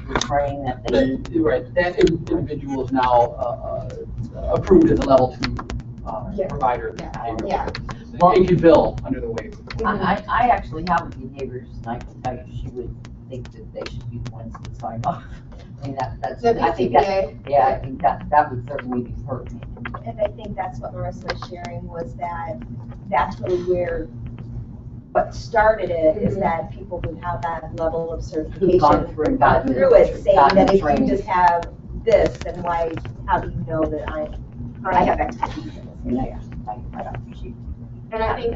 the training that they need. Right, that individual is now approved as a level 2 provider. Yeah. Well, it can bill under the waiver. I actually have a behaviorist, and I can tell you she would think that they should be the ones to sign off. I mean, that's, The I think BCBA. that, yeah, I think that would certainly be pertinent. And I think that's what Marissa was sharing, was that that's really where what started it, is that people who have that level of certification Gone through and gotten it, saying gotten that if training. you just have this, then why, how do you know that I have expertise in this? Yeah, I appreciate it. And I think,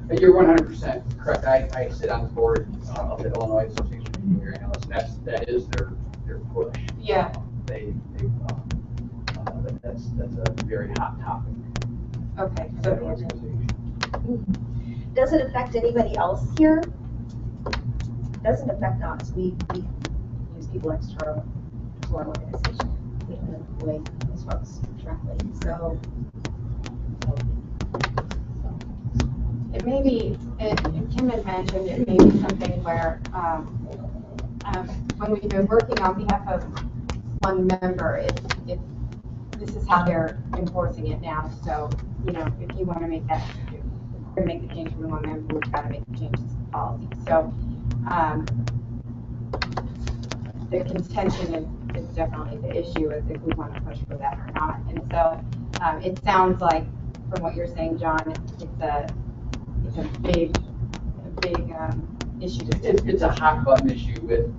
And you're 100% correct. I sit on the board of the Illinois Association of Behavior Analysts. That is their push. yeah. That's a very hot topic. Okay. for that organization. Does it affect anybody else here? Doesn't affect us. We use people external to our organization. We don't employ those folks directly. So It may be, and Kim had mentioned, it may be something where when we've been working on behalf of one member, if this is how they're enforcing it now. So, you know, if you want to make that, if we're going to make the change from one member, we've got to make the changes to the policy. So the contention is definitely the issue, is if we want to push for that or not. And so it sounds like, from what you're saying, John, it's a big issue. It's a hot button issue with,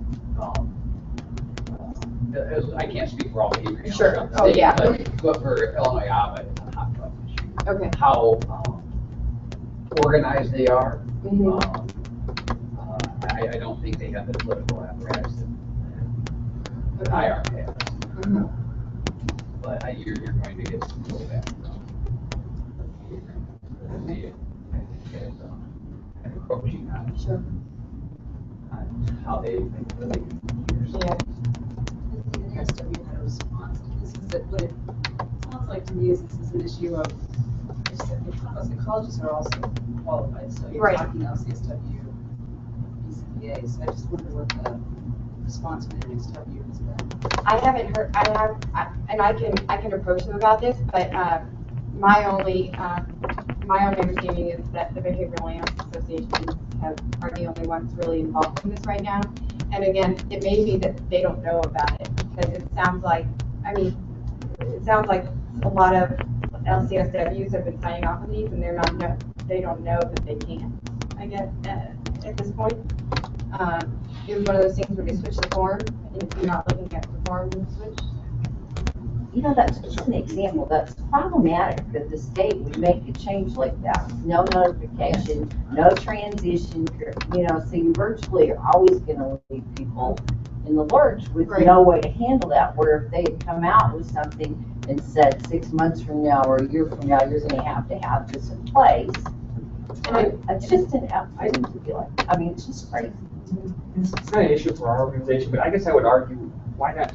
I can't speak for all behavior analysts Sure. throughout the Oh, state, yeah. but for Illinois ABA, it's a hot button issue. Okay. How organized they are. Mhm. I don't think they have the political apparatus that IARF has. Mhm. But you're going to get some blowback. Approaching on Sure. how they really Yeah. The SW had a response to this, is that what it sounds like to me is this is an issue of, the psychologists are also qualified, so you're Right. talking LCSW, BCBA, so I just wonder what the response from the NXW has been. I haven't heard. And I can approach them about this, but my only understanding is that the Behavioral Analysts Association are the only ones really involved in this right now. And again, it may be that they don't know about it, because it sounds like, a lot of LCSWs have been signing off on these, and they don't know that they can, I guess, at this point. It was one of those things where they switch the form, and if you're not looking at the form, you switch. You know, that's just an example. That's problematic that the state would make a change like that. No notification, no transition, you know, so you virtually are always going to leave people in the lurch with Right. no way to handle that. Where if they had come out with something and said 6 months from now or a year from now, you're going to have this in place. And it's just an outside to be like, I mean, it's just crazy. It's not an issue for our organization, but I guess I would argue, why not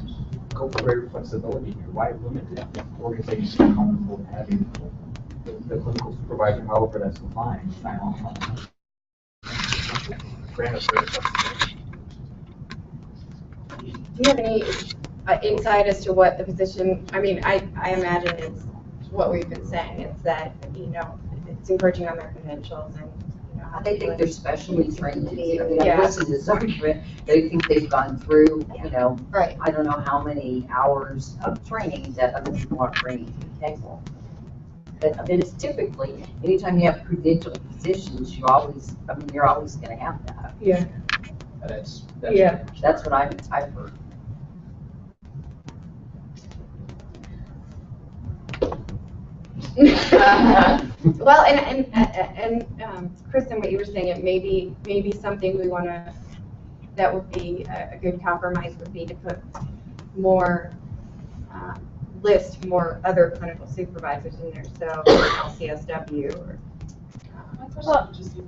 go for greater flexibility here? Why limit it? Organizations are comfortable with having the clinical supervisor, however that's defined, sign off on it. Grant us greater flexibility. Do you have any insight as to what the position, I mean, I imagine it's what we've been saying, it's that, you know, it's encouraging on their credentials and, you know, how They think they're specially trained to do it. Yeah. Listen to this argument. They think they've gone through, you know, Right. I don't know how many hours of training that other people are bringing to the table. But it's typically, anytime you have credentialed positions, you're always gonna have that. Yeah. That's Yeah. That's what I've heard. Well, and Kristen, what you were saying, it may be something we want to, that would be a good compromise, would be to put more, list more other clinical supervisors in there, so LCSW or. My question would just be,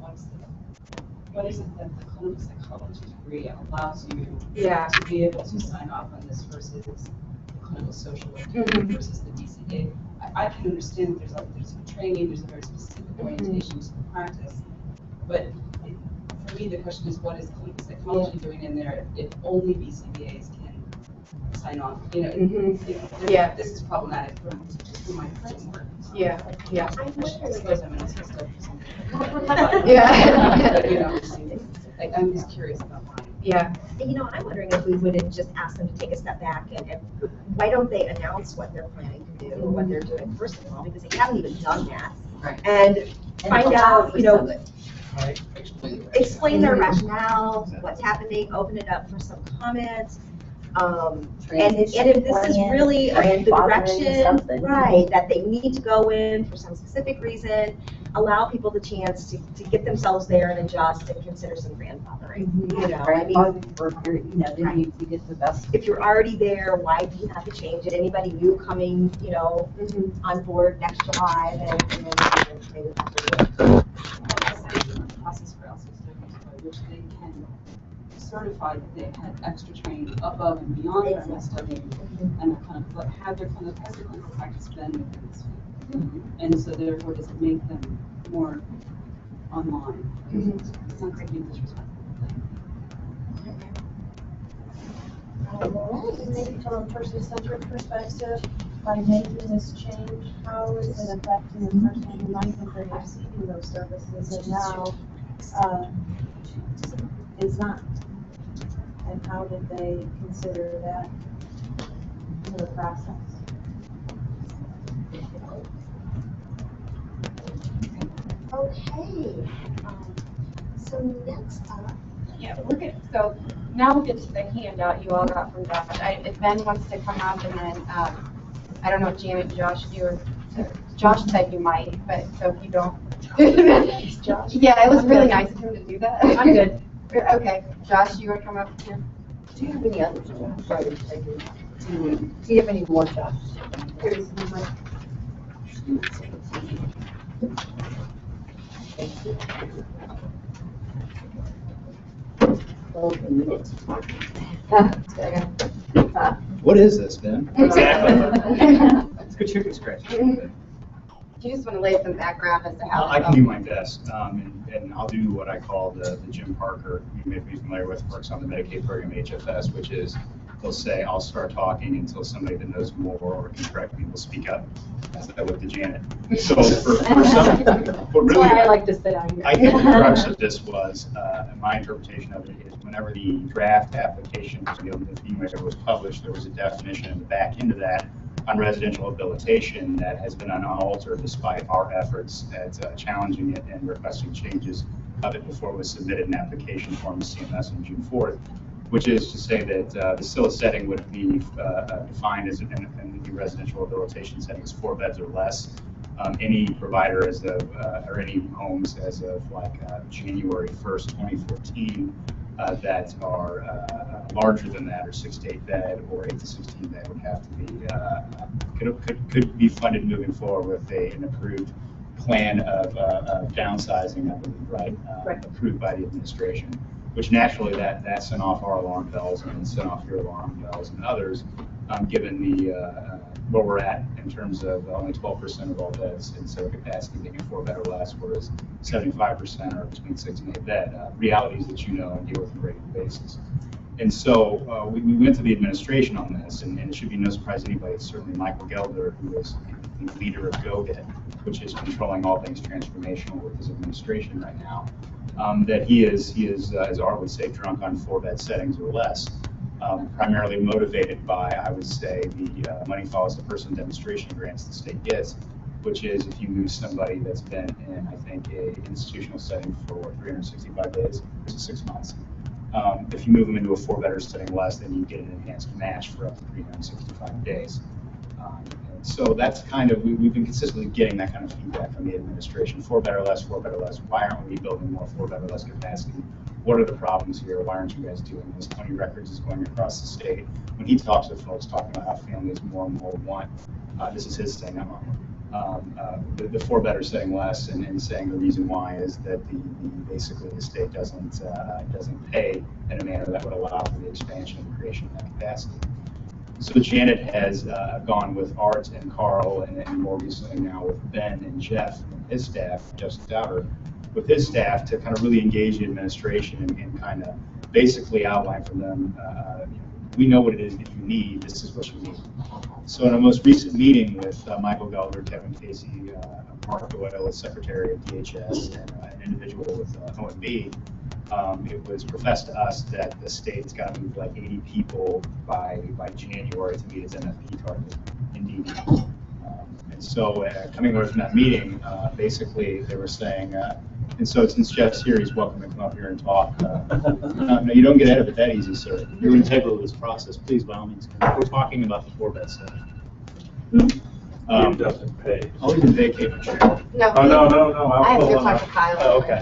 what is it that the clinical psychology degree allows you Yeah. to be able to sign off on this versus the clinical social work Mhm. versus the DCA? I can understand that there's a training, there's a very specific orientation to the practice, but for me, the question is, what is the psychology doing in there if only BCBAs can sign off? You know, Yeah. this is problematic for my framework. Yeah, yeah. I'm I wondering, suppose I'm gonna switch up something. Yeah. You know, like, I'm just curious about mine. Yeah, I'm wondering if we wouldn't just ask them to take a step back and why don't they announce what they're planning to do or what they're doing first of all, because they haven't even done that. Right. And find out, explain their Mhm. rationale, what's happening, open it up for some comments. And if Transition this is plan, really the grandfathering direction, something. right, that they need to go in for some specific reason, allow people the chance to get themselves there and adjust and consider some grandfathering. I mean, Then you get the best. if you're already there, why do you have to change it? Anybody new coming, on board next July, then they would have to do it. Process for LC studies by which they can certify that they had extra training above and beyond their MS study and have their clinical practice been within this field. And so therefore, does it make them more online? It's not going to be disrespectful. Maybe from a person-centered perspective, by making this change, how is it affecting the person who might think they're receiving those services and now is not? And how did they consider that in the process? Okay, so next up, yeah, so now we'll get to the handout you all got from Josh. If Ben wants to come up and then, I don't know if Janet, Josh, Josh said you might, but so if you don't. Josh? Yeah, it was really nice of him to do that. I'm good. Okay, Josh, you want to come up here? Do you have any others? Sorry, do you have any more, Josh? Here's the mic. What is this, Ben? Exactly. It's good chicken scratch. Do you just want to lay some background as to how? I can do my best, and I'll do what I call the Jim Parker, you may be familiar with, works on the Medicaid program HFS, which is, they'll say, I'll start talking until somebody that knows more or can correct me will speak up, as I look to Janet. So for some, what really, That's why I like to sit on here. I think the crux of this was, my interpretation of it is whenever the draft application for the FEMA was published, there was a definition in the back end of that on residential habilitation that has been unaltered despite our efforts at challenging it and requesting changes of it before it was submitted in application form to CMS on June 4th, which is to say that the SILA setting would be defined as in the residential habilitation setting as 4 beds or less. Any provider as of, or any homes as of January 1st, 2014, that are larger than that, or 6 to 8 bed or 8 to 16 bed, would have to be could be funded moving forward with an approved plan of downsizing, I believe, right? Approved by the administration, which naturally that sent off our alarm bells and sent off your alarm bells and others, given the where we're at in terms of only 12% of all beds in SILA capacity being 4 bed or less, whereas 75% are between 6 and 8 bed. Realities that you know and deal with on a regular basis. And so we went to the administration on this, and it should be no surprise to anybody. It's certainly Michael Gelder, who is the leader of GoGet, which is controlling all things transformational with his administration right now. That he is, as Art would say, drunk on 4 bed settings or less. Primarily motivated by, I would say, the money follows the person demonstration grants the state gets, which is if you move somebody that's been in, I think, a institutional setting for 365 days to 6 months. If you move them into a 4 bedder setting less, then you get an enhanced match for up to 365 days. And so that's kind of, we've been consistently getting that kind of feedback from the administration. 4 bed or less, 4 bed or less. Why aren't we building more 4 bed or less capacity? What are the problems here? Why aren't you guys doing this? 20 records is going across the state. When he talks to folks talking about how families more and more want, this is his thing, I'm on. The 4 bedder setting less, and saying the reason why is that basically the state doesn't pay in a manner that would allow for the expansion and creation of that capacity. So Janet has gone with Art and Carl, and more recently now with Ben and Jeff and his staff, Jeff Stouter, with his staff to kind of really engage the administration and kind of basically outline for them, we know what it is that you need, this is what you need. So in our most recent meeting with Michael Gelder, Kevin Casey, Mark Doyle as Secretary of DHS, and an individual with OMB, it was professed to us that the state's got to move like 80 people by January to meet its MFP target in DD. And so coming away from that meeting, basically they were saying, and so since Jeff's here, he's welcome to come up here and talk. No, you don't get out of it that easy, sir. You're integral to this process. Please, by all means, we're talking about the 4-bed stuff. It doesn't pay. I'll even vacate my chair. No. Oh, no. I have to go talk to Kyle. Oh, okay. I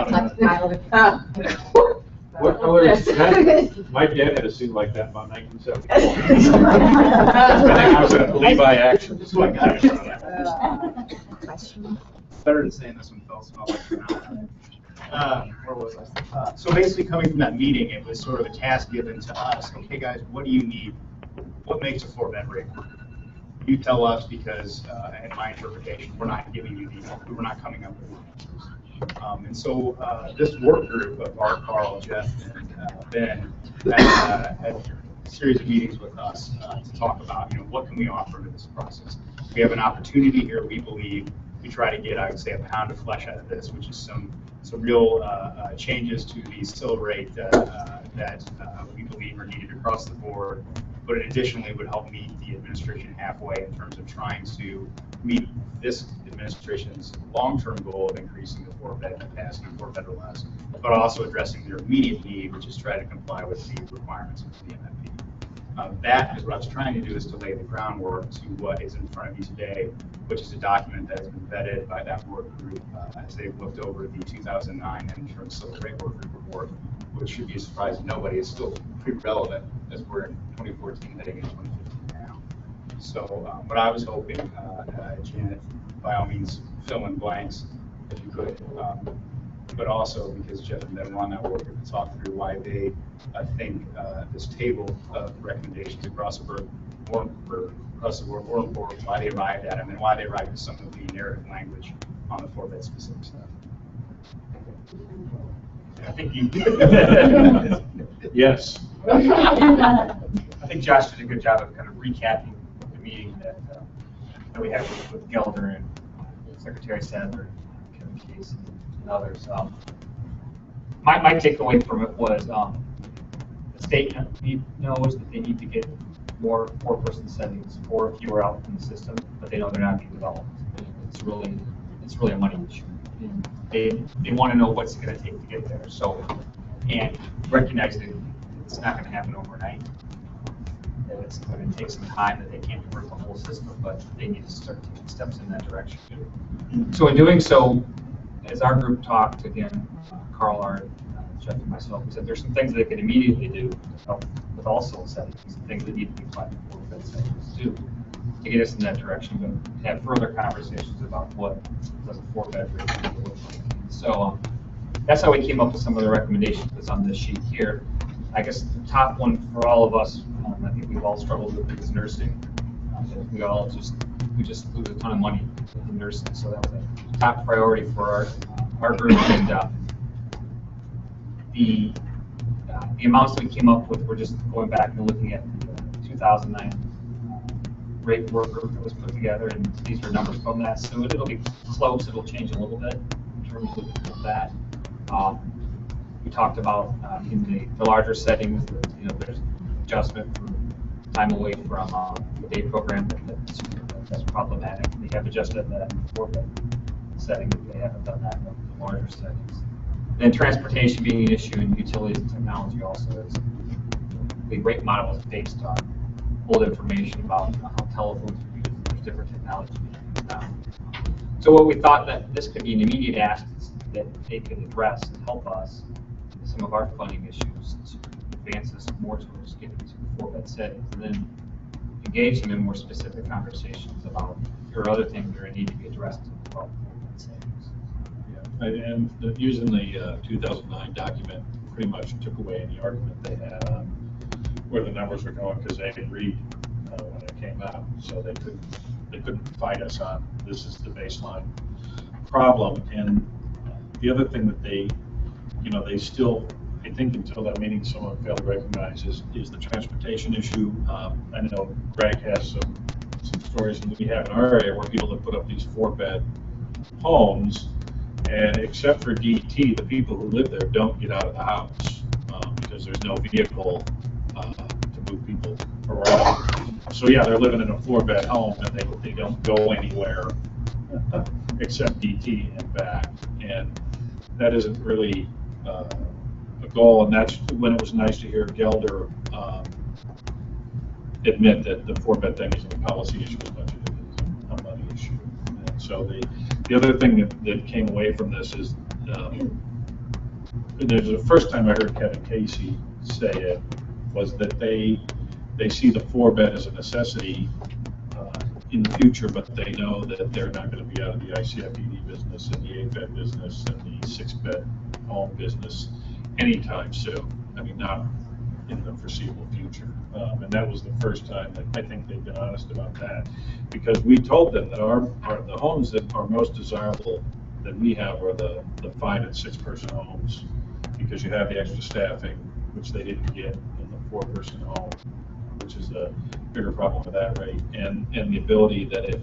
have to go talk to Kyle. What color is that? My dad had a suit like that about 1974. I think I was at Levi Action. That's what I got it. Better than saying this one fell smell like where was I? So basically coming from that meeting, it was sort of a task given to us. Okay, guys, what do you need? What makes a 4-bed rig? You tell us, because in my interpretation, we're not giving you these, we're not coming up with answers. And so this work group of Art, Carl, Jeff, and Ben had a series of meetings with us to talk about, what can we offer to this process. We have an opportunity here, we believe, to try to get, I would say, a pound of flesh out of this, which is some real changes to the SIL rate that we believe are needed across the board. But it additionally would help meet the administration halfway in terms of trying to meet this administration's long-term goal of increasing the 4-bed capacity, 4-bed or less, but also addressing their immediate need, which is try to comply with the requirements of the MFP. That is what I was trying to do, is to lay the groundwork to what is in front of you today, which is a document that has been vetted by that work group as they've looked over the 2009 interim civil rate work group report, which should be a surprise to nobody. It's still pretty relevant as we're in 2014 heading into 2015 now. So, but I was hoping, Janet, by all means, fill in blanks if you could, but also because Jeff and Ben were on that work group to talk through why they think this table of recommendations across the board were important, why they arrived at them, and why they arrived at some of the narrative language on the 4-bed specific stuff. I think you. Yes. I think Josh did a good job of kind of recapping the meeting that we had with Gelder and Secretary Sadler, Kevin Casey, and others. My takeaway from it was the state knows that they need to get more 4-person settings or fewer out in the system, but they know they're not being developed. It's really a money issue. And they want to know what's it going to take to get there. So, and recognizing it's not going to happen overnight, that it's going to take some time, that they can't convert the whole system, but they need to start taking steps in that direction. So in doing so, as our group talked again, Carl, Art, Jeff, and myself, we said there's some things they can immediately do to help with all SIL settings, some things that need to be applied to 4-bed settings too, to get us in that direction, but have further conversations about what does a 4-bed rig look like. So that's how we came up with some of the recommendations that's on this sheet here. I guess the top one for all of us, I think we've all struggled with, is nursing. We just lose a ton of money in nursing, so that was a top priority for our group. And the amounts that we came up with, we're just going back and looking at the 2009 rate work group that was put together, and these are numbers from that. So it'll be close. It'll change a little bit in terms of that. We talked about in the larger settings, there's adjustment from time away from the day program that's problematic. They have adjusted that in the 4-bed setting, but they haven't done that in the larger settings. Then transportation being an issue, and utilities and technology also is. The rate model is based on old information about how telephones are used. There's different technology being used now. So what we thought that this could be an immediate ask that they could address and help us with some of our funding issues to advance us more towards getting to the 4-bed settings, and then engage them in more specific conversations about your other things that are need to be addressed in the 4-bed settings. Yeah. And using the 2009 document pretty much took away any argument they had on where the numbers were going, because they agreed when it came out, so they couldn't fight us on this is the baseline problem. And the other thing that they, they still, I think until that meeting, someone failed to recognize is the transportation issue. I know Greg has some stories that we have in our area where people have put up these 4-bed homes, and except for DT, the people who live there don't get out of the house because there's no vehicle to move people around. So yeah, they're living in a 4-bed home and they don't go anywhere except DT and back. And that isn't really a goal, and that's when it was nice to hear Gelder admit that the 4-bed thing isn't a policy issue as much as it is a money issue. And so the other thing that came away from this is there's the first time I heard Kevin Casey say it was that they see the 4-bed as a necessity in the future, but they know that they're not going to be out of the ICFED business and the 8-bed business and the 6-bed home business anytime soon. I mean, not in the foreseeable future. And that was the first time that I think they've been honest about that, because we told them that the homes that are most desirable that we have are the 5 and 6 person homes, because you have the extra staffing, which they didn't get in the 4-person home, which is a bigger problem with that rate, and the ability that if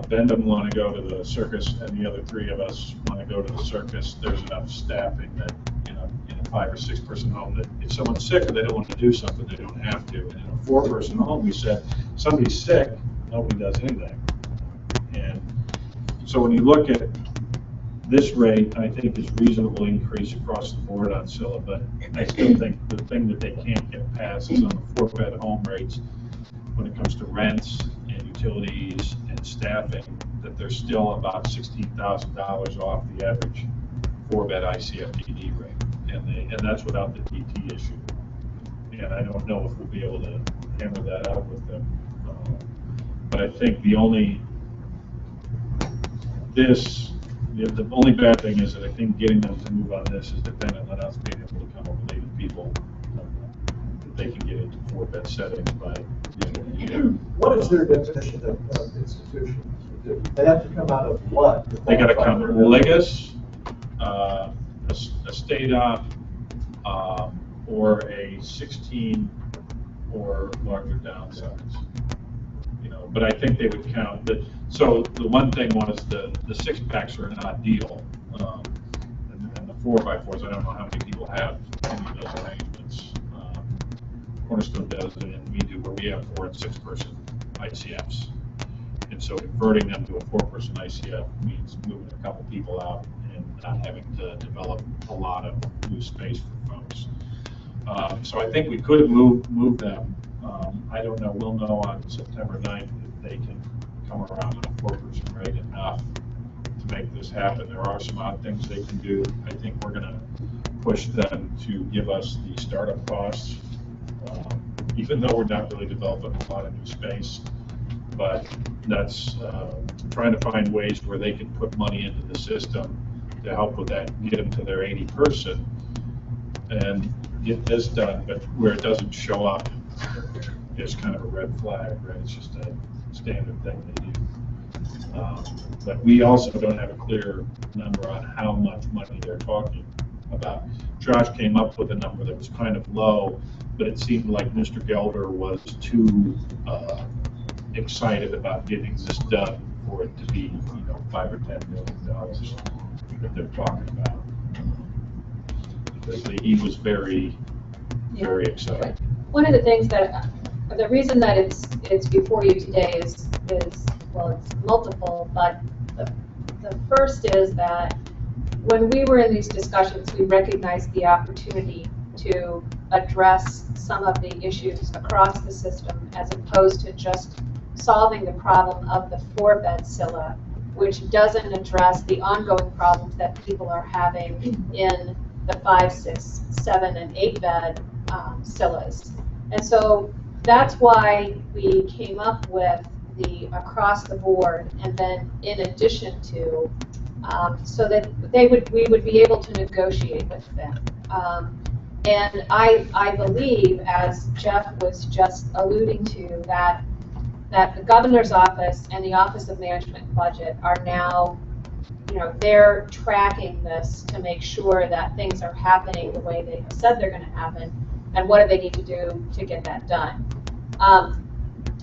Ben doesn't want to go to the circus and the other 3 of us want to go to the circus, there's enough staffing that in a 5 or 6 person home that if someone's sick or they don't want to do something, they don't have to. And in a 4-person home, we said somebody's sick, nobody does anything. And so when you look at this rate, I think is reasonable increase across the board on Scylla, but I still think the thing that they can't get past is on the 4-bed home rates when it comes to rents and utilities and staffing, that they're still about $16,000 off the average 4-bed ICFDD rate, and that's without the DT issue. And I don't know if we'll be able to hammer that out with them. But I think the only bad thing is that I think getting them to move on this is dependent on us being able to come up with 80 people that they can get into 4-bed settings by the end of the year. What is their definition of institution? They have to come out of what? They got to come Legis, a state op, or a 16 or larger downsize. But I think they would count that. So the one thing was the 6-packs are an odd deal, and the 4x4s. I don't know how many people have any of those arrangements. Cornerstone does it, and we do, where we have 4 and 6 person ICFs. And so converting them to a 4-person ICF means moving a couple people out and not having to develop a lot of new space for folks. So I think we could move them. I don't know. We'll know on September 9th if they can come around on a 4-person rate enough to make this happen. There are some odd things they can do. I think we're going to push them to give us the startup costs, even though we're not really developing a lot of new space. But that's trying to find ways where they can put money into the system to help with that, get them to their 80 person and get this done, but where it doesn't show up is kind of a red flag, right? It's just a standard thing they do. But we also don't have a clear number on how much money they're talking about. Josh came up with a number that was kind of low, but it seemed like Mr. Gelder was too excited about getting this done for it to be, $5 or $10 million that they're talking about. Because he was very excited. One of the things the reason that it's before you today is well, it's multiple, but the first is that when we were in these discussions, we recognized the opportunity to address some of the issues across the system as opposed to just solving the problem of the 4-bed Scylla, which doesn't address the ongoing problems that people are having in the 5, 6, 7, and 8-bed Scyllas. And so that's why we came up with the across the board, and then in addition to, so that we would be able to negotiate with them. And I believe, as Jeff was just alluding to, that the governor's office and the Office of Management and Budget are now they're tracking this to make sure that things are happening the way they have said they're going to happen, and what do they need to do to get that done.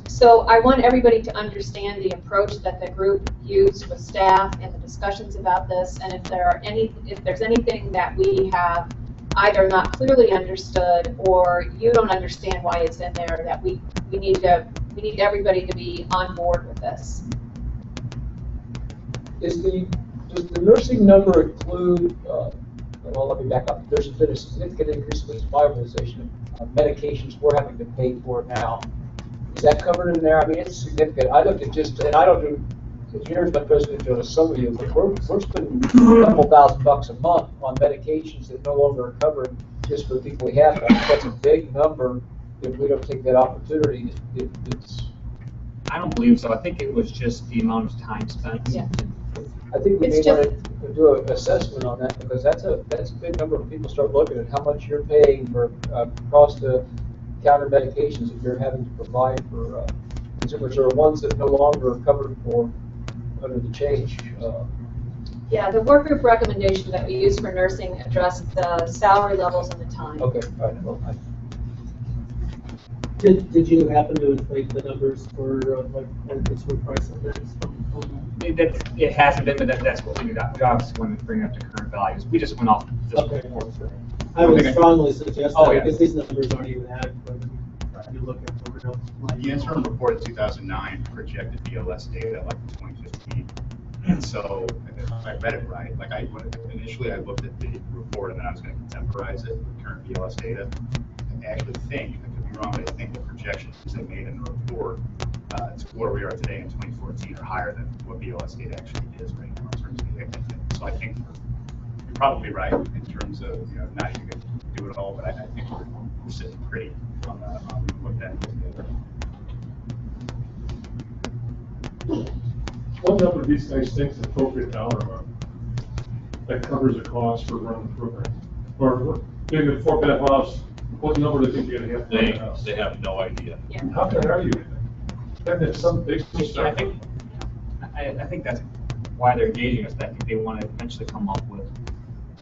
So I want everybody to understand the approach that the group used with staff in the discussions about this, and if there's anything that we have either not clearly understood or you don't understand why it's in there, that we need everybody to be on board with this. Does the nursing number include, well, let me back up. There's been a significant increase in the supply organization of medications we're having to pay for now. Is that covered in there? I mean, it's significant. I looked at just, and I don't do, because here's my president doing a summary of, but we're spending a couple $1,000 a month on medications that no longer are covered just for the people we have. I think that's a big number if we don't take that opportunity. I don't believe so. I think it was just the amount of time spent. Yeah. I think we It's may want to do an assessment on that, because that's a big number of people start looking at how much you're paying for across-the-counter medications that you're having to provide for consumers, or ones that no longer are covered for under the change. Yeah, the work group recommendation that we use for nursing addressed the salary levels and the time. Okay, all right. Well, Did you happen to inflate the numbers for like consumer price index? It hasn't been, but that's what we did. We obviously wanted to bring up to current values. We just went off this report. I would strongly suggest that, Oh, yeah. because these numbers aren't even adequate. You look at the real. The interim report of 2009 projected BLS data like 2015. And so I read it right. Like initially I looked at the report and then I was going to contemporize it with current BLS data. I actually think, I could be wrong, but I think the projections they made in the report to where we are today in 2014 are higher than what BLS data actually is right now in terms of the activity. So I think you're probably right in terms of not even going to do it all, but I think we're sitting pretty on what that is. What number of these guys think the appropriate dollar amount that covers the cost for running the program? Or being a 4-bed house, what number do they think you're gonna have to run the house? They have no idea. Yeah. How can I argue with that? That's some big I think that's why they're engaging us. I think they want to eventually come up with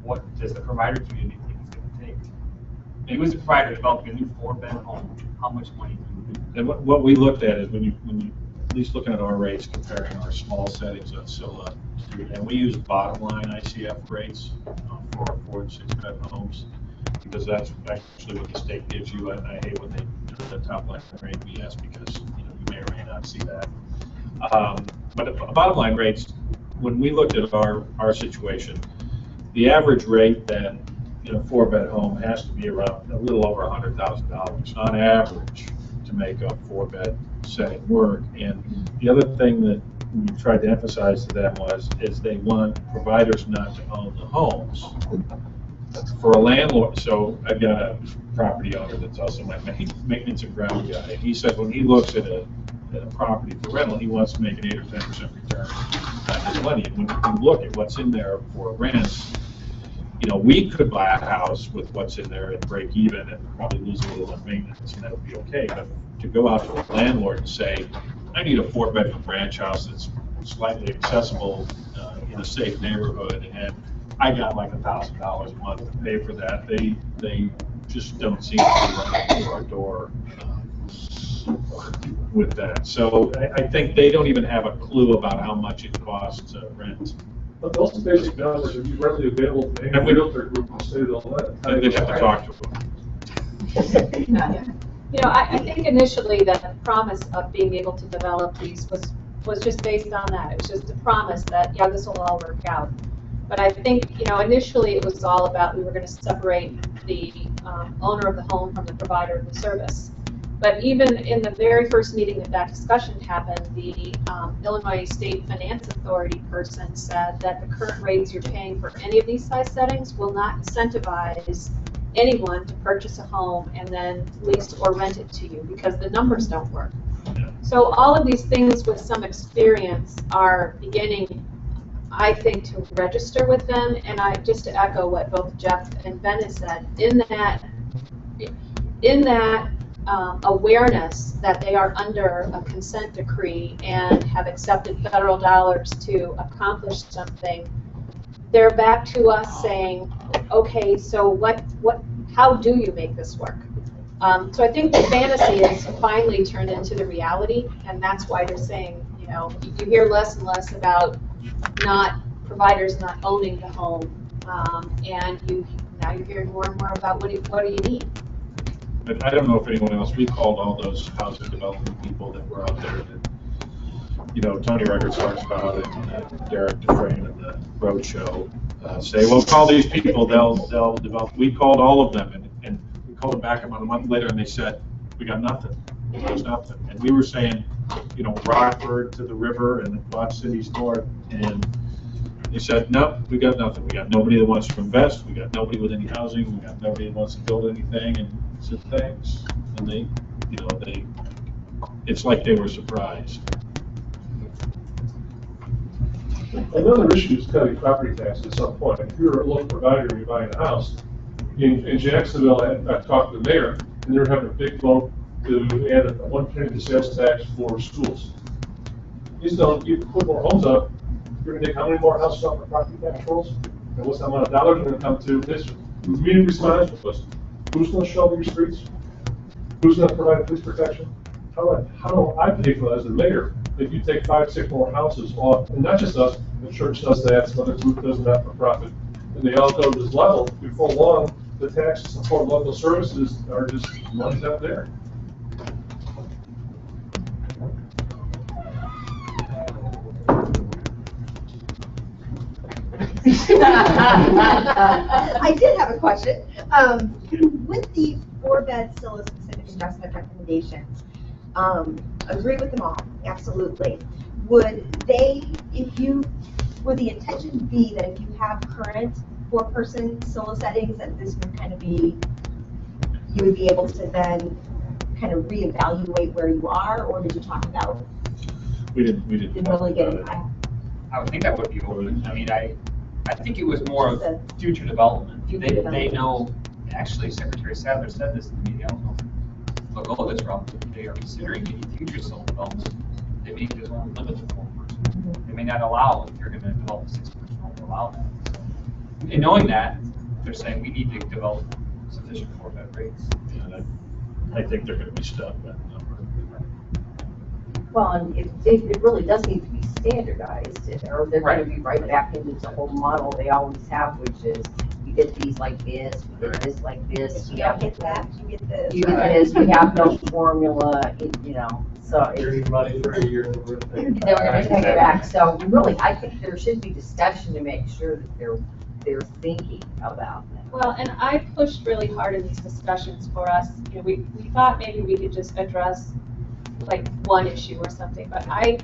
what does the provider community think it's going to take. If it was a provider developing a new 4-bed home, how much money do we do? And what we looked at is when you at least looking at our rates, comparing our small settings on SILA, and we use bottom line ICF rates for 4 and 6-bed homes, because that's actually what the state gives you. And I hate when they do the top line rate BS, because you may or may not see that. But bottom line rates, when we looked at our situation, the average rate that 4-bed home has to be around a little over $100,000 on average to make a 4-bed setting work. And the other thing that we tried to emphasize to them is they want providers not to own the homes. For a landlord, so I've got a property owner that's also my maintenance and ground guy. He said when he looks at a property for rental, he wants to make an 8 or 10% return on his money. And when you look at what's in there for rents, we could buy a house with what's in there and break even and probably lose a little in maintenance, and that would be okay. But to go out to a landlord and say, I need a 4-bedroom ranch house that's slightly accessible in a safe neighborhood, and I got like $1,000 a month to pay for that, they just don't seem to be running through our door with that. So I think they don't even have a clue about how much it costs to rent. But those basic numbers are readily available to any realtor group in the state of Illinois. They have to talk to them. I think initially that the promise of being able to develop these was just based on that. It was just a promise that, yeah, this will all work out. But I think, initially it was all about we were going to separate the owner of the home from the provider of the service. But even in the very first meeting that discussion happened, the Illinois State Finance Authority person said that the current rates you're paying for any of these size settings will not incentivize anyone to purchase a home and then lease or rent it to you, because the numbers don't work. So all of these things with some experience are beginning, I think, to register with them. And just to echo what both Jeff and Ben has said, in that awareness that they are under a consent decree and have accepted federal dollars to accomplish something, they're back to us saying, okay, so how do you make this work? So I think the fantasy is finally turned into the reality, and that's why they're saying, you know, you hear less and less about providers not owning the home, and now you're hearing more and more about what do you need? But I don't know if anyone else, we called all those housing development people that were out there that, you know, Tony Records talks about it, and Derek Dufresne of the Road Show say, well, call these people, they'll develop. We called all of them, and we called them back about a month later, and they said, we got nothing. There's nothing. And we were saying, you know, Rockford to the river and Quad Cities north, and they said, no, we got nothing. We got nobody that wants to invest. We got nobody with any housing. We got nobody that wants to build anything. And I said, thanks. And they, you know, it's like they were surprised. Another issue is cutting property taxes at some point. If you're a local provider and you're buying a house, in Jacksonville, I talked to the mayor, and they're having a big vote to add a 1 penny to sales tax for schools. You put more homes up, you're going to take how many more houses off the property tax rolls? And what's the amount of dollars going to come to this community response? Who's going to shovel your streets? Who's going to provide police protection? How do I pay for that as the mayor if you take 5, 6 more houses off? And not just us, the church does that, some other group does that for profit. And they all go to this level. Before long, the tax to support local services are just money's out there. I did have a question. With the 4-bed still a specific adjustment recommendations, agree with them all, absolutely. Would the intention be that if you have current 4-person solo settings, that this would kind of be, you would be able to then kind of reevaluate where you are, or did you talk about? We didn't really get it. I would think that would be open. I mean, I think it was more of future development. They know, actually, Secretary Sadler said this in the meeting, I don't know if they'll go this route, but they are considering any future civil development. They may just want to limit the 4-person. They may not allow, if you're going to develop a 6-person, won't allow that. So, and knowing that, they're saying we need to develop sufficient 4-bed rates. Yeah, I think they're going to be stuck with that number. Well, and it really does need to be standardized, or they're going to be right back into the whole model they always have, which is you get these like this, you get this like this. You don't get that, you get this. You get this, we have no formula, you know, so. You're getting money for a year. And we're Then we're going to take it back. So really, I think there should be discussion to make sure that they're thinking about that. Well, and I pushed really hard in these discussions for us. You know, we thought maybe we could just address like one issue or something, but I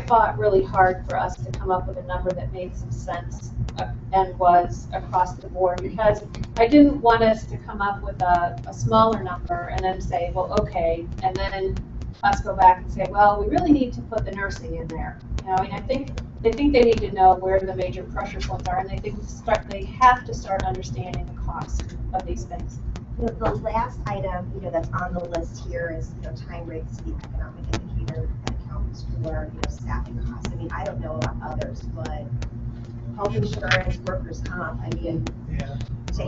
fought really hard for us to come up with a number that made some sense and was across the board, because I didn't want us to come up with a smaller number and then say, well, okay, and then us go back and say, well, we really need to put the nursing in there. You know, and I think they need to know where the major pressure points are, and they have to start understanding the cost of these things. The last item, that's on the list here is, time rates, the economic indicator that accounts for, staffing costs. I mean, I don't know about others, but health insurance, workers' comp, I mean, we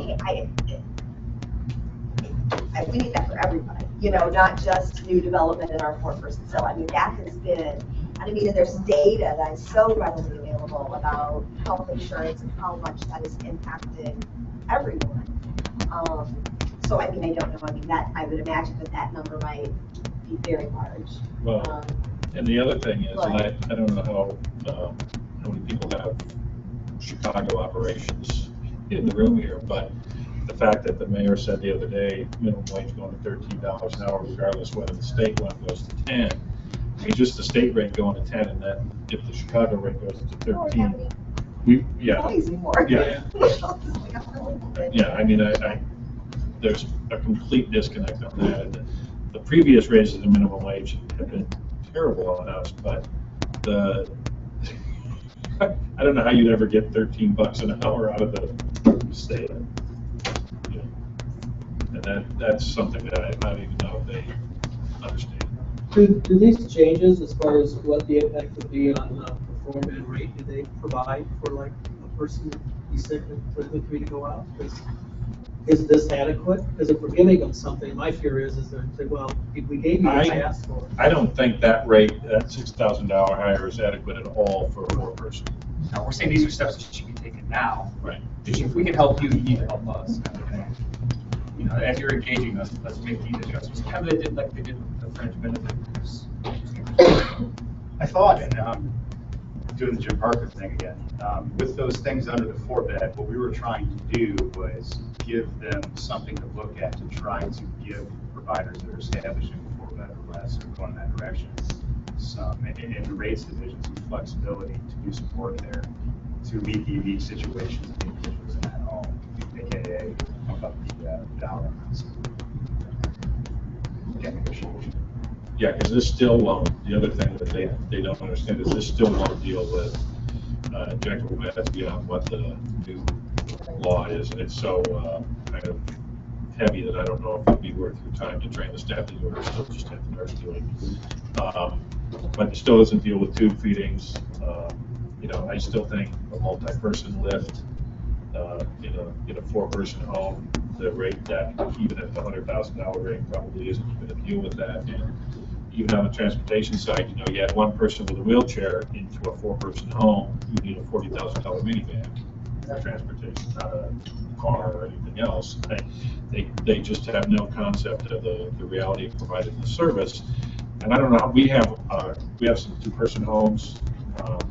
need that for everybody, not just new development in our 4-person. So, I mean, that has been, and there's data that is so readily available about health insurance and how much that has impacted everyone. So, I don't know, that, I would imagine that number might be very large. Well, and the other thing is, and I don't know how many people have Chicago operations in the room here, but the fact that the mayor said the other day, minimum wage going to $13 an hour, regardless whether the state one goes to 10. I mean, just the state rate going to 10, and then if the Chicago rate goes to 13, I mean, there's a complete disconnect on that. And the previous raises in minimum wage have been terrible on us, but I don't know how you'd ever get $13 an hour out of the state. that's something that I don't even know if they understand. Do these changes, as far as what the impact would be on the performance rate, do they provide for like a person to be sick and politically free to go out? Is this adequate? Because if we're giving them something, my fear is they're say, well, if we gave you what I asked for. I don't think that rate, that $6,000 hire is adequate at all for a four-person. Now, we're saying these are steps that should be taken now. Right. If we can help you, you need to help us. You know, as you're engaging us, let's make these adjustments. Kind of they did like they did with the fringe benefits. I thought, and doing the Jim Parker thing again, with those things under the 4-bed, what we were trying to do was give them something to look at to try to give providers that are establishing 4-bed or less or going in that direction some, and the rates division, some flexibility to do support there to meet the unique situations of the individuals in that home, aka pump up the dollar amounts. Yeah, because this still won't, the other thing that they don't understand is this still won't deal with injectable meds beyond what the new law is. And it's so kind of heavy that I don't know if it'd be worth your time to train the staff to do it, or still just have the nurse do it. But it still doesn't deal with tube feedings. You know, I still think a multi-person lift in a 4-person home, the rate that even at the $100,000 rate probably isn't going to deal with that. And even on the transportation side, you know, you had one person with a wheelchair into a 4-person home, you need a $40,000 minivan for transportation, not a car or anything else. They just have no concept of the reality of providing the service. And I don't know, we have some 2-person homes,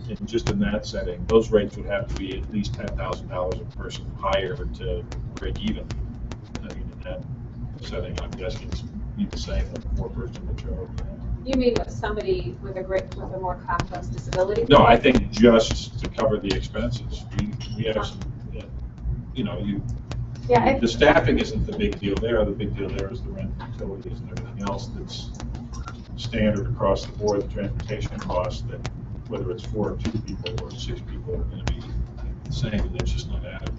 and just in that setting, those rates would have to be at least $10,000 a person higher to break even. I mean, in that setting, I'm guessing it's be the same with a 4-person majority. You mean with somebody with a more complex disability? No, I think just to cover the expenses. We have some, you know, the staffing isn't the big deal there. The big deal there is the rent, utilities, and everything else that's standard across the board. The transportation costs, that whether it's 4 or 2 people or 6 people are going to be the same, and it's just not added.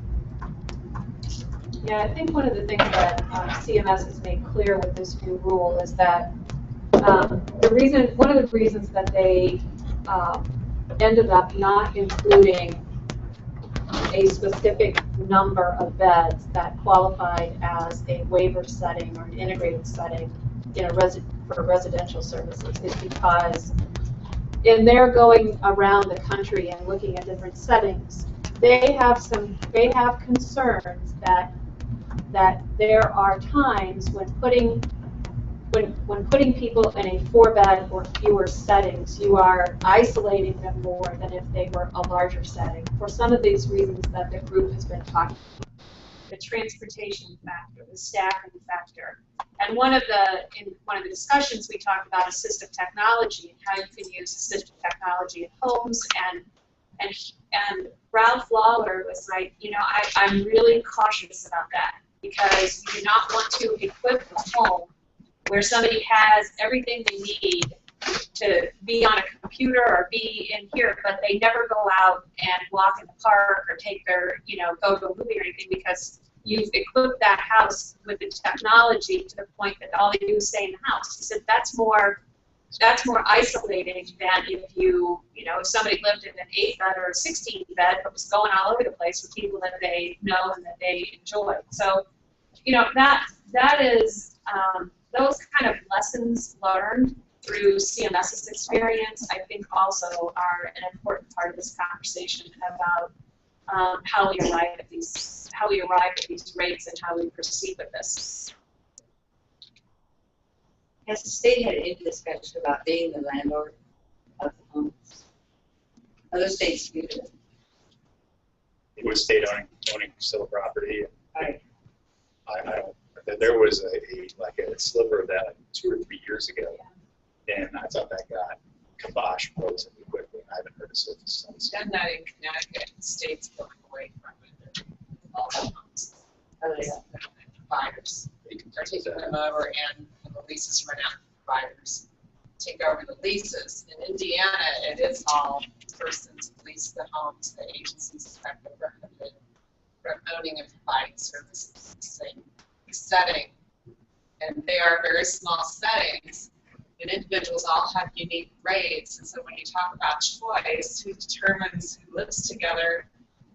Yeah, I think one of the things that CMS has made clear with this new rule is that one of the reasons that they ended up not including a specific number of beds that qualified as a waiver setting or an integrated setting for residential services is because in their going around the country and looking at different settings, they have concerns that there are times when putting people in a 4-bed or fewer settings, you are isolating them more than if they were a larger setting. For some of these reasons that the group has been talking about, the transportation factor, the staffing factor, and one of the discussions we talked about assistive technology and how you can use assistive technology in homes, and Ralph Lawler was like, you know, I'm really cautious about that because you do not want to equip a home where somebody has everything they need to be on a computer or be in here, but they never go out and walk in the park or take their, go to a movie or anything because you've equipped that house with the technology to the point that all they do is stay in the house. He said that's more isolating than if if somebody lived in an 8-bed or a 16-bed but was going all over the place with people that they know and that they enjoy. So, that is those kind of lessons learned through CMS's experience, I think also are an important part of this conversation about how we arrive at these rates and how we proceed with this. Has the state had any discussion about being the landlord of the homes? Other states do this. It was state owning still property. Right. I don't. There was a sliver of that 2 or 3 years ago, and I thought that got kiboshed relatively quickly. I haven't heard a surface since. And that in Connecticut, states going away from it. All the homes. Providers. They're taking them over, and when the leases run out, providers take over the leases. In Indiana, it is all persons who lease the homes. The agencies have been prohibited from owning and providing services in the same setting and they are very small settings, and individuals all have unique rates. And so when you talk about choice, who determines who lives together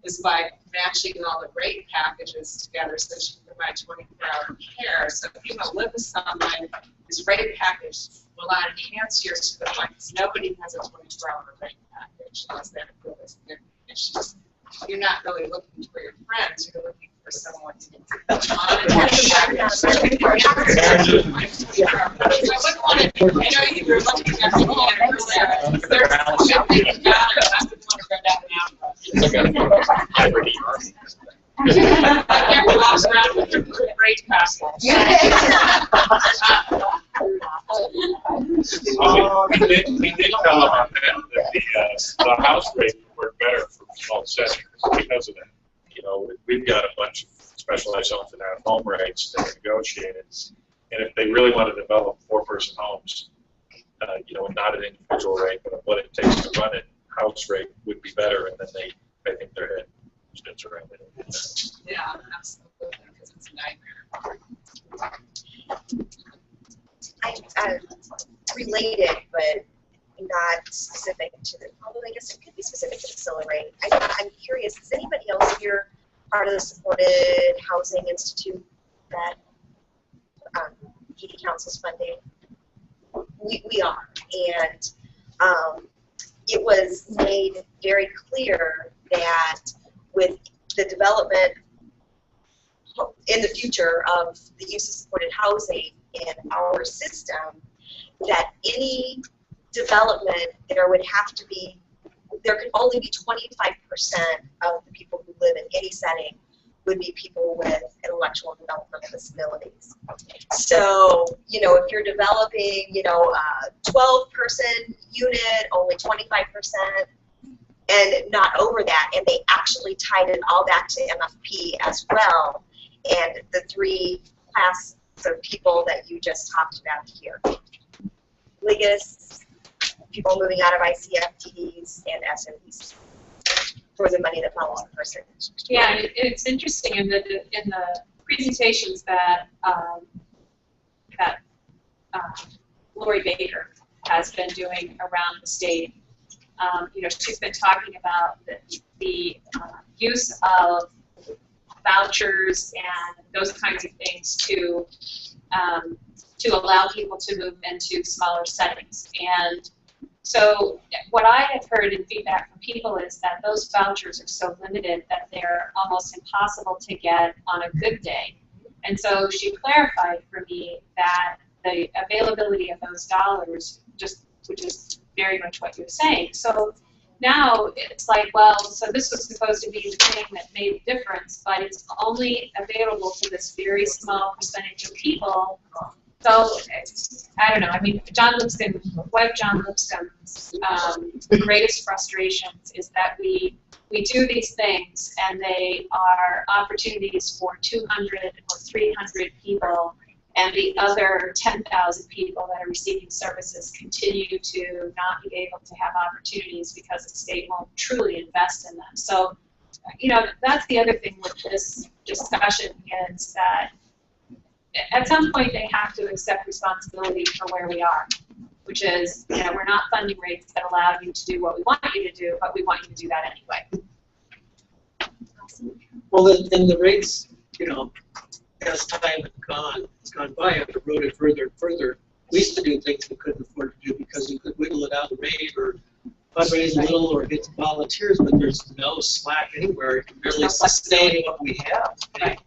is by matching all the rate packages together so that you can provide 24-hour care. So if you want to live with someone whose rate package will not enhance yours to the point because nobody has a 24-hour rate package unless they have real issues. You're not really looking for your friends, you're looking for someone to monitor. I wouldn't want to, I know you were looking at the there's something about it, I wouldn't want to go down I walk around with your great passport. We did tell them on that the house rate would work better for small settings because of that. You know, we've got a bunch of specialized homes that have home rates that are negotiated, and if they really want to develop 4-person homes, you know, not an individual rate, but what it takes to run it, house rate would be better, and then I think their head spins around it. Yeah, absolutely, because it's a nightmare. Related, but not specific to the, although I guess it could be specific to the solar rate. I'm curious, is anybody else here part of the Supported Housing Institute that PD Council's funding? We are, and it was made very clear that with the development in the future of the use of supported housing in our system, that any development there would have to be, there could only be 25% of the people who live in any setting would be people with intellectual and developmental disabilities. So, you know, if you're developing, you know, a 12-person unit, only 25%, and not over that, and they actually tied it all back to MFP as well, and the 3 classes of people that you just talked about here. Ligas, people moving out of ICFTDs, and SMBs for the money that follows the person. Yeah, it's interesting in the presentations that Lori Baker has been doing around the state. You know, she's been talking about the use of vouchers and those kinds of things to allow people to move into smaller settings. And so what I have heard in feedback from people is that those vouchers are so limited that they're almost impossible to get on a good day. And so she clarified for me that the availability of those dollars, which is very much what you're saying. So now it's like, well, so this was supposed to be the thing that made a difference, but it's only available to this very small percentage of people. So, I don't know, I mean, one of John Lipscomb's greatest frustrations is that we do these things and they are opportunities for 200 or 300 people, and the other 10,000 people that are receiving services continue to not be able to have opportunities because the state won't truly invest in them. So, you know, that's the other thing with this discussion is that at some point they have to accept responsibility for where we are, which is, you know, we're not funding rates that allow you to do what we want you to do, but we want you to do that anyway. Well, then the rates, you know, as time has gone by, have eroded further and further. We used to do things we couldn't afford to do because we could wiggle it out the rate or fundraise a little or get some volunteers, but there's no slack anywhere. You can barely sustain what we have. Right.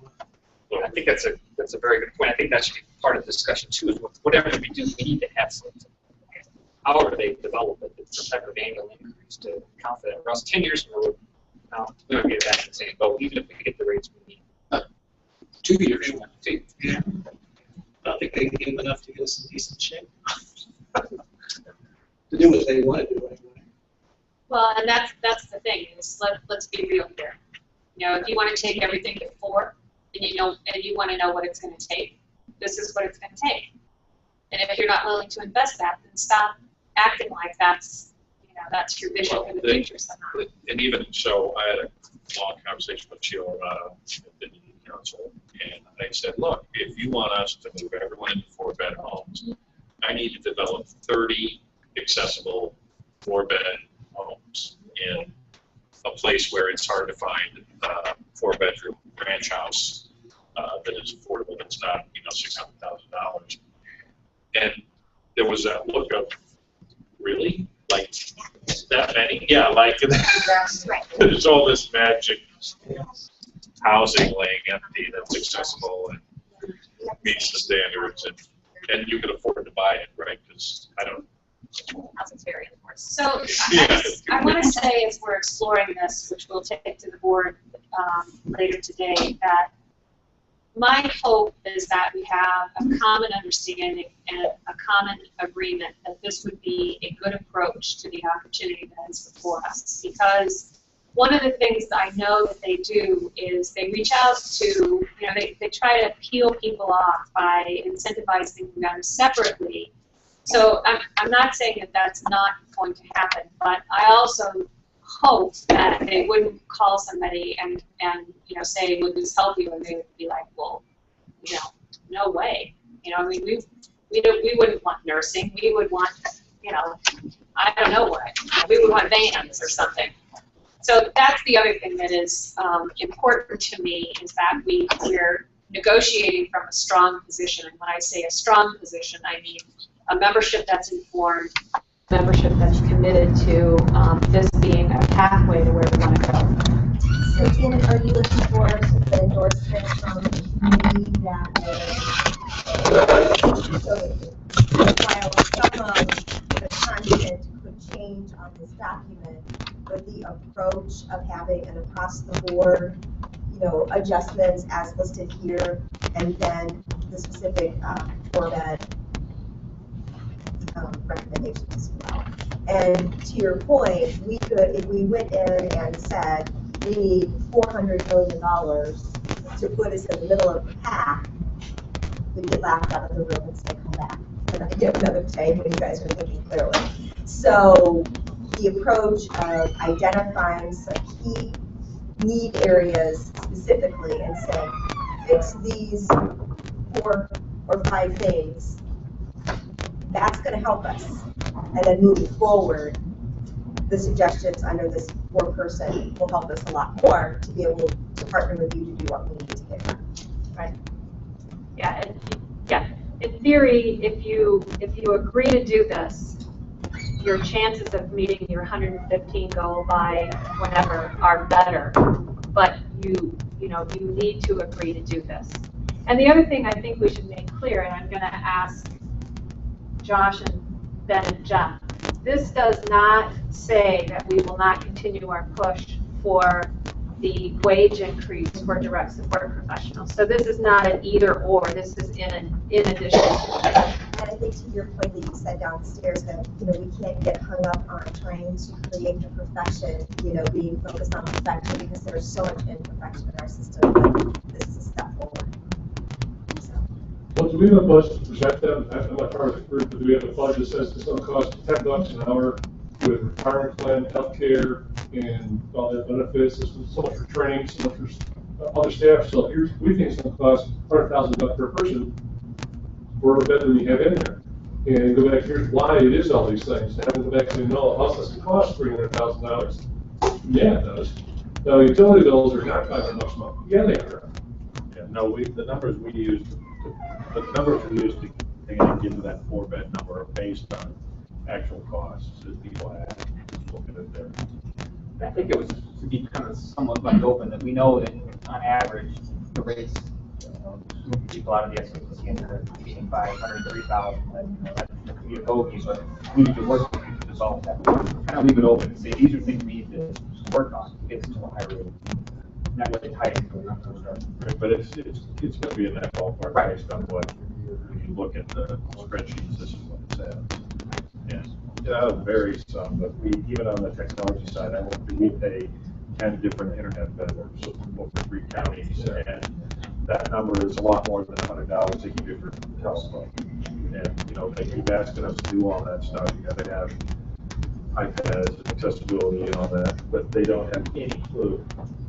Well, I think that's a very good point. I think that should be part of the discussion too. Is whatever we do, we need to have something. However they develop it, it's some type of annual increase to account for that. Or else 10 years from now, we don't get back to the same boat, even if we get the rates we need. 2 years. Yeah. I don't think they can give enough to get us in decent shape to do what they want to do anyway. Well, and that's the thing is let's be real here. You know, if you want to take everything to 4, and you want to know what it's going to take, this is what it's going to take. And if you're not willing to invest that, then stop acting like that's your vision for the future somehow. And even so, I had a long conversation with Sheila Romano, council, and I said, look, if you want us to move everyone into 4-bed homes, I need to develop 30 accessible 4-bed homes in a place where it's hard to find a 4-bedroom ranch house that is affordable, that's not, $600,000. And there was that look of, really? Like, that many? Yeah, like, there's all this magic housing laying empty that's accessible and meets the standards, and you can afford to buy it, right? Because I don't. Housing's very important. So I want to say, as we're exploring this, which we'll take to the board later today, that my hope is that we have a common understanding and a common agreement that this would be a good approach to the opportunity that is before us. Because one of the things that I know that they do is they reach out to, they try to peel people off by incentivizing them separately. So I'm not saying that that's not going to happen, but I also hope that they wouldn't call somebody and say, would this help you? And they would be like, well, no way. I mean, we wouldn't want nursing. We would want, I don't know what. We would want vans or something. So that's the other thing that is important to me, is that we're negotiating from a strong position. And when I say a strong position, I mean a membership that's informed, membership that's committed to this being a pathway to where we want to go. So, Janet, are you looking for the endorsement from the community that while some of the content could change on this document, but the approach of having an across-the-board, adjustments as listed here, and then the specific 4-bed recommendations as well. And to your point, we could, if we went in and said, we need $400 million to put us in the middle of the pack, we'd get laughed out of the room and say, come back. And I give another day when you guys are thinking clearly. So the approach of identifying some key need areas specifically and saying, fix these 4 or 5 things, that's going to help us. And then moving forward, the suggestions under this 4-person will help us a lot more to be able to partner with you to do what we need to get done. Right. Yeah. In theory, if you agree to do this, your chances of meeting your 115 goal by whenever are better. But you need to agree to do this. And the other thing I think we should make clear, and I'm going to ask Josh and Ben and Jeff, this does not say that we will not continue our push for the wage increase for direct support professionals. So this is not an either or, this is in addition to that. And I think to your point that you said downstairs that, we can't get hung up on trying to create the profession, being focused on perfection, because there's so much imperfection in our system, but this is a step forward. Well, do we have a budget to project that? I'm not part of the group, but do we have a budget that says it's going to cost $10 an hour with retirement plan, healthcare, and all their benefits? There's so much for training, so much for other staff. So we think it's going to cost $100,000 per person for a bed than you have in there. And go back, here's why it is all these things. And have to go back and say, no, it doesn't cost $300,000. Yeah, it does. Now, utility bills are not $500 a month. Yeah, they are. Yeah, no, the numbers we use to get to that 4-bed number are based on actual costs that people have. Looking at there. I think it was to be kind of somewhat left open that we know that on average the rates moving people out of the SAP and they're getting by 103,000. That could be a bogey, but we need to work with you to develop that. Kind of leave it open and say these are things we need to work on to get to a higher rate. Not really tight into the numbers. Right, but it's going to be in that ballpark based on what, if you look at the spreadsheets, this is what it says. And it varies some, but even on the technology side, we pay 10 different internet vendors over 3 counties, and that number is a lot more than $100 they give you for telephone. And they keep asking us to do all that stuff. You got to have iPads, accessibility, and all that, but they don't have any clue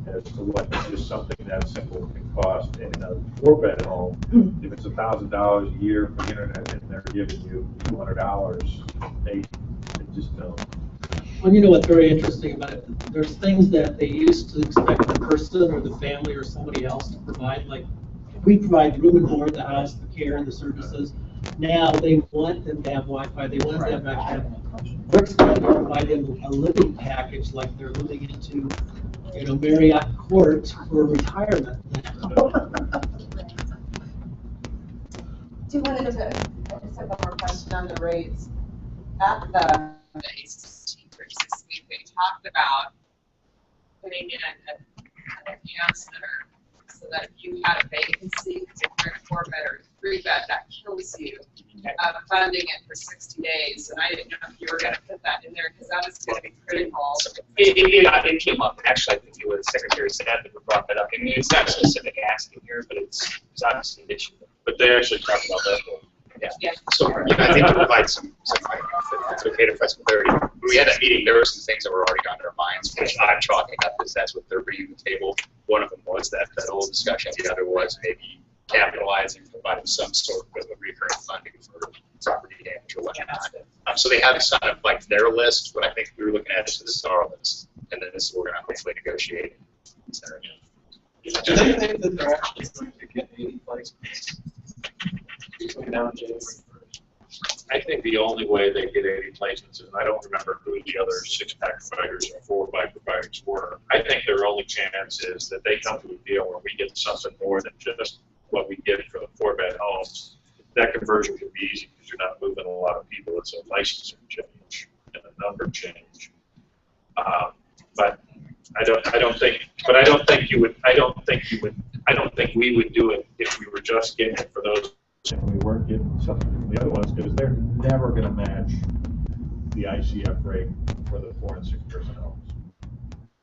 as to what just something that simple can cost in a 4-bed home. If it's $1,000 a year for the internet and they're giving you $200, they just don't. Well, you know what's very interesting about it? There's things that they used to expect the person or the family or somebody else to provide, like we provide room and board, the house, the care, and the services. Now they want them to have Wi-Fi. They want them to have. They're expecting to provide them a living package, like they're living into, Marriott Court for retirement. Do you want to, I just have one more question on the rates. At the purchases we talked about putting in an enhancement so that if you had a vacancy, because if you're in a 4-bed or 3-bed, that kills you, funding it for 60 days. And I didn't know if you were going to put that in there because that was going to be critical. It came up, actually, I think it was Secretary Sadler who brought that up. I mean, it's not specific asking here, but it's obviously an issue. But they actually talked about that. Yeah. So I think to provide some it's okay to provide some clarity. When we had that meeting, there were some things that were already on their minds, which I'm chalking up as that's what they're bringing to the table. One of them was that whole discussion. The other was maybe capitalizing, providing some sort of recurring funding for property damage or whatnot. So they have some of like their list. What I think we were looking at is this is our list, and then this is what we're going to hopefully negotiate. Do they think that they're actually going to get 80 placements? I think the only way they get 80 placements, and I don't remember who the other 6-pack providers or 4-pack providers were. I think their only chance is that they come to a deal where we get something more than just what we get for the 4-bed homes. That conversion can be easy because you're not moving a lot of people. It's a licensing change and a number change. But I don't think we would do it if we were just getting it for those. And we weren't getting something from the other ones because they're never going to match the ICF rate for the 4- and 6-person homes,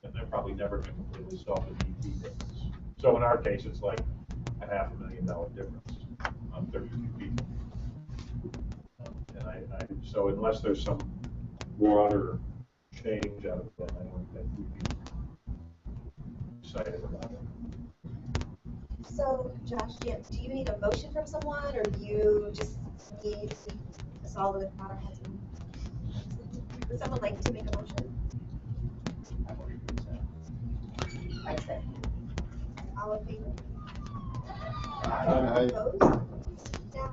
and they're probably never going to completely solve the DT difference. So in our case, it's like a $500,000 difference on 32 people. So unless there's some broader change out of that, I don't think we'd be excited about it. So, Josh, do you need a motion from someone, or do you just need to solve it with our heads? Would someone like to make a motion? I say. All in favor? Aye. Opposed? Yeah.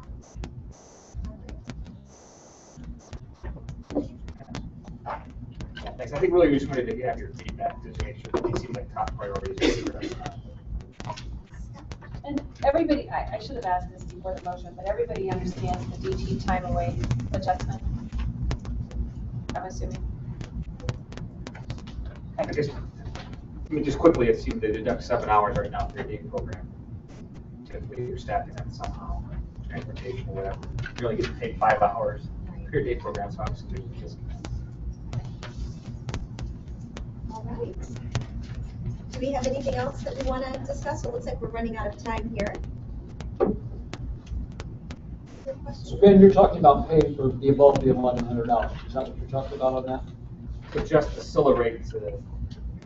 Yeah, thanks. I think really we just wanted to have your feedback to make sure that these seem like top priorities. And everybody, I should have asked this before the motion, but everybody understands the DT time away adjustment? I'm assuming. I guess, just quickly, it seemed they deduct 7 hours right now for your day program. Typically, you're staffing that somehow, transportation or whatever. You only get to take 5 hours for your day program, so obviously there's a disconnect. All right. Do we have anything else that we want to discuss? It looks like we're running out of time here. So Ben, you're talking about paying for the above the $1,100. Is that what you're talking about on that? So just the SILA rate to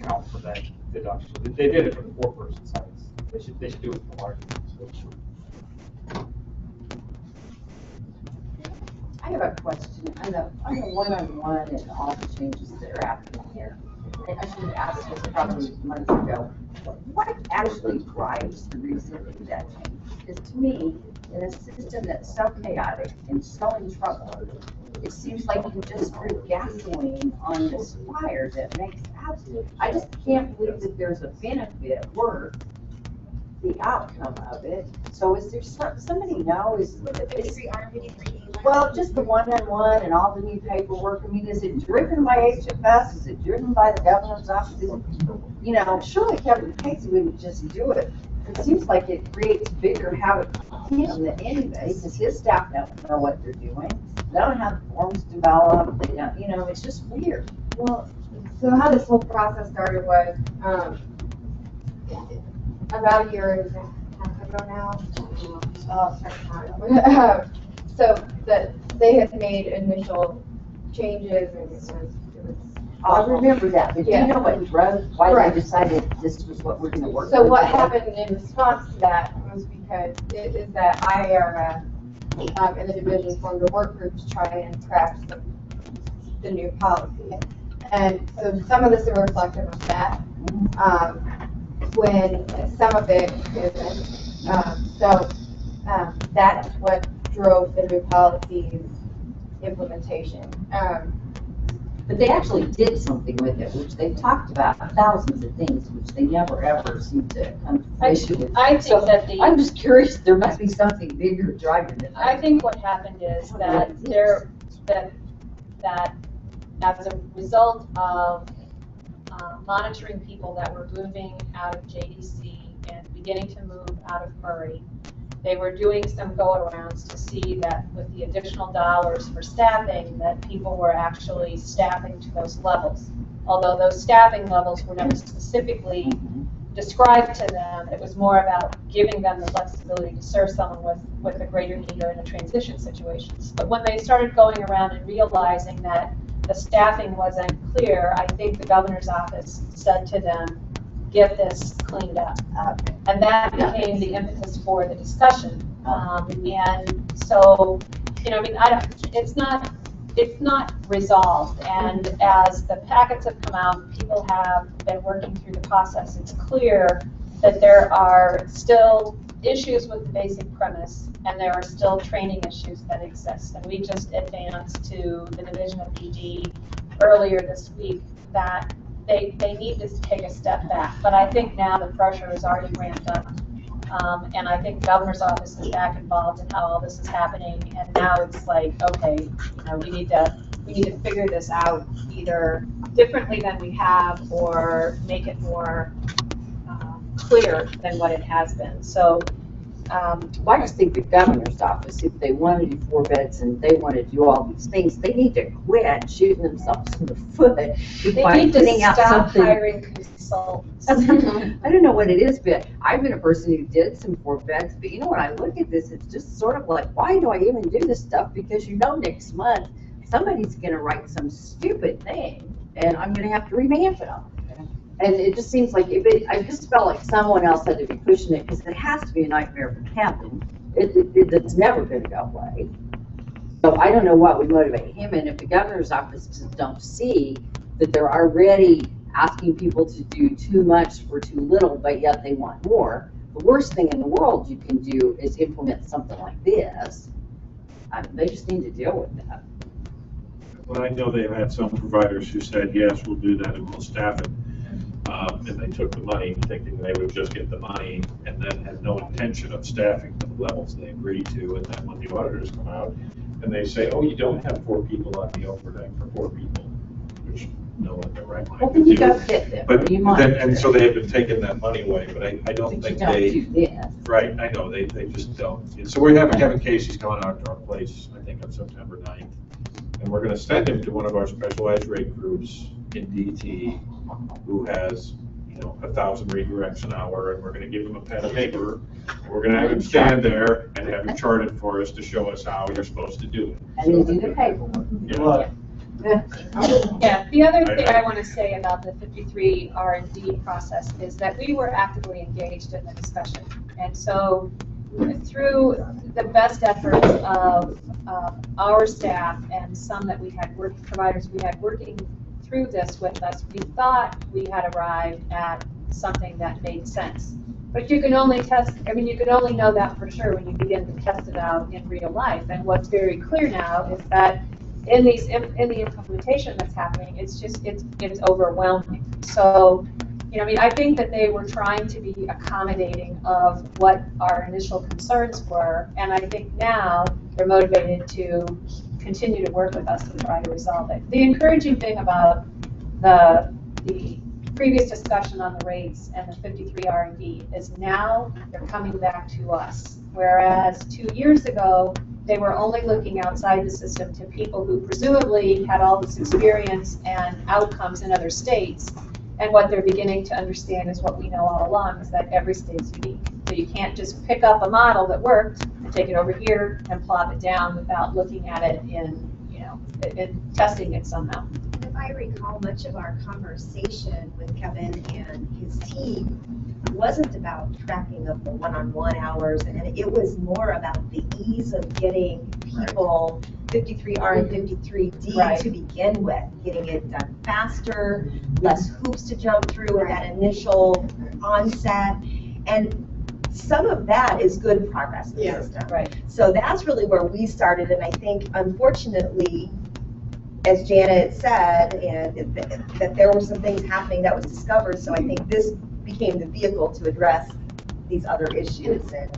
account for that deduction. They did it for the 4-person sites. They should do it for the larger ones. I have a question on the one-on-one and all the changes that are happening here. And I should have asked this probably months ago. What actually drives the reason for that change? Because to me, in a system that's so chaotic and so in trouble, it seems like you just threw gasoline on this fire that makes absolute. I just can't believe that there's a benefit worth the outcome of it. So is there somebody know is well, just the one-on-one and all the new paperwork. I mean, is it driven by HFS? Is it driven by the governor's office? Surely Kevin Casey wouldn't just do it. It seems like it creates bigger havoc for him than anybody, because his staff don't know what they're doing. They don't have forms developed. They don't, it's just weird. Well, so how this whole process started was about a year and a half ago now. So that they had made initial changes, and it was I remember that, but do you know what drove, why Right. they decided this was what we're gonna work with? So what happened in response to that was because it is that IARF and the division formed a work group to try and craft the new policy. And so some of this is reflective of that, when some of it isn't. That's what drove the new policy's implementation. But they actually did something with it, which they've talked about thousands of things, which they never ever seem to come to fruition with. I think So that I'm just curious, there must be something bigger driving it. I think what happened is that that as a result of monitoring people that were moving out of JDC and beginning to move out of Murray, they were doing some go-arounds to see that with the additional dollars for staffing, that people were actually staffing to those levels. Although those staffing levels were never specifically described to them, it was more about giving them the flexibility to serve someone with a greater need or in a transition situations. But when they started going around and realizing that the staffing wasn't clear, I think the governor's office said to them, get this cleaned up. And that became the impetus for the discussion. And so, I mean, it's not resolved. And as the packets have come out, people have been working through the process. It's clear that there are still issues with the basic premise, and there are still training issues that exist. And we just advanced to the Division of PD earlier this week that they need to take a step back. But I think now the pressure is already ramped up. And I think the governor's office is back involved in how all this is happening. And now it's like, okay, we need to figure this out either differently than we have or make it more clear than what it has been. So Well, I just think the governor's office, if they want to do 4 beds and they want to do all these things, they need to quit shooting themselves in the foot they by need to putting out stop something. hiring consultants. I don't know what it is, but I've been a person who did some 4 beds, but when I look at this, it's just sort of like, why do I even do this stuff? Because next month, somebody's gonna write some stupid thing, and I'm gonna have to revamp it all. And it just seems like I just felt like someone else had to be pushing it, because it has to be a nightmare for Captain. It's never gonna go away. So I don't know what would motivate him, and if the governor's office don't see that they're already asking people to do too much for too little, but yet they want more, the worst thing in the world you can do is implement something like this. They just need to deal with that. Well, I know they've had some providers who said, yes, we'll do that and we'll staff it. And they took the money thinking they would just get the money and then had no intention of staffing to the levels they agreed to. And then when the auditors come out and they say, oh, you don't have 4 people on the overnight for 4 people, which no one in their right mind Well, would then you do. gotta get them. But You might. then, and so they have been taking that money away, but I don't But think you don't they. do this. Right, I know, they just don't. And so we're having Kevin Casey's going out to our place, I think on September 9th. And we're gonna send him to one of our specialized rate groups in DT who has, 1,000 redirects an hour, and we're gonna give him a pen and paper. We're gonna have him stand there and have him chart it for us to show us how you're supposed to do it. And then do the paperwork. Yeah. Yeah, the other thing I want to say about the 53 R&D process is that we were actively engaged in the discussion. And so through the best efforts of our staff and some that we had providers we had working through this with us, we thought we had arrived at something that made sense. But you can only you can only know that for sure when you begin to test it out in real life. And what's very clear now is that in the implementation that's happening, it's overwhelming. So, I think that they were trying to be accommodating of what our initial concerns were, and I think now they're motivated to continue to work with us to try to resolve it. The encouraging thing about the previous discussion on the rates and the 53 R&D is now they're coming back to us, whereas 2 years ago, they were only looking outside the system to people who presumably had all this experience and outcomes in other states. And what they're beginning to understand is what we know all along, is that every state's unique. So you can't just pick up a model that worked and take it over here and plop it down without looking at it in testing it somehow. If I I recall, much of our conversation with Kevin and his team wasn't about tracking of the one-on-one hours, and it was more about the ease of getting people 53R and 53D Right. to begin with, getting it done faster, less hoops to jump through at that initial onset. And some of that is good progress in the system. Right. So that's really where we started, and I think unfortunately, as Janet said, and that there were some things happening that was discovered, so I think this became the vehicle to address these other issues, and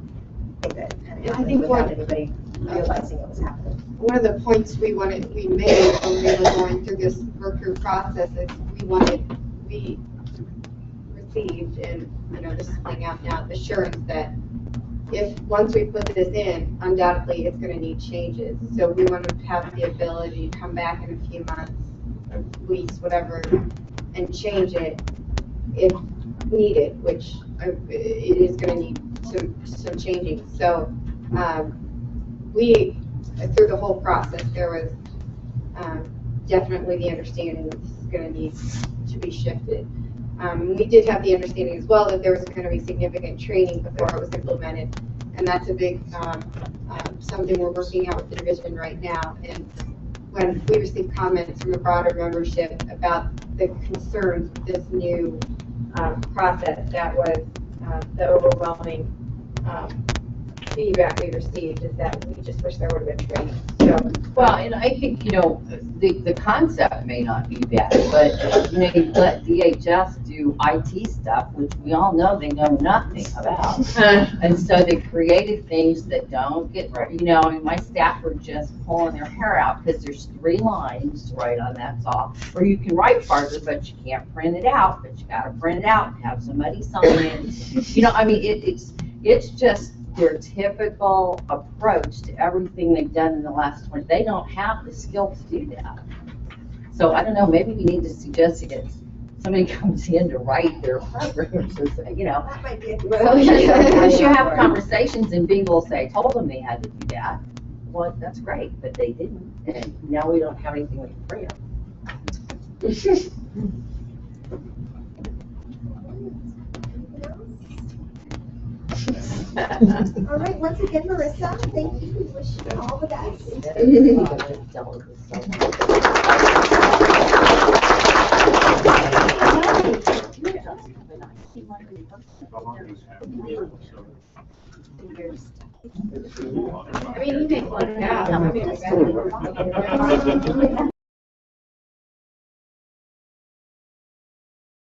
I think that kind of I happened think without what- anybody realizing it was happening. One of the points we made when we were going through this work-through process is we received, and, you know, this is playing out now, the assurance that once we put this in, undoubtedly it's gonna need changes. So we want to have the ability to come back in a few months, or weeks, whatever, and change it if needed, which it is gonna need some changing. So, through the whole process, there was definitely the understanding that this is gonna need to be shifted. We did have the understanding as well that there was going to be significant training before it was implemented, and that's a big something we're working out with the division right now. And when we received comments from the broader membership about the concerns with this new process, that was the overwhelming feedback we received, is that we just wish there would have been training. So, Well, and I think, you know, the concept may not be bad, but, you know, you let DHS do IT stuff, which we all know they know nothing about. And so they created things that don't get, you know, and my staff are just pulling their hair out because there's 3 lines right on that's all. Or you can write farther, but you can't print it out, but you gotta print it out and have somebody sign it. You know, I mean, it's just their typical approach to everything they've done in the last 20. They don't have the skill to do that. So I don't know, maybe we need to suggest that somebody comes in to write their programs, or, you know. That might be a Well, because you have conversations and people will say, told them they had to do that. Well, that's great, but they didn't, and now we don't have anything we can bring them. All right, once again, Marissa, thank you. We wish you all the best. I mean, he may like that.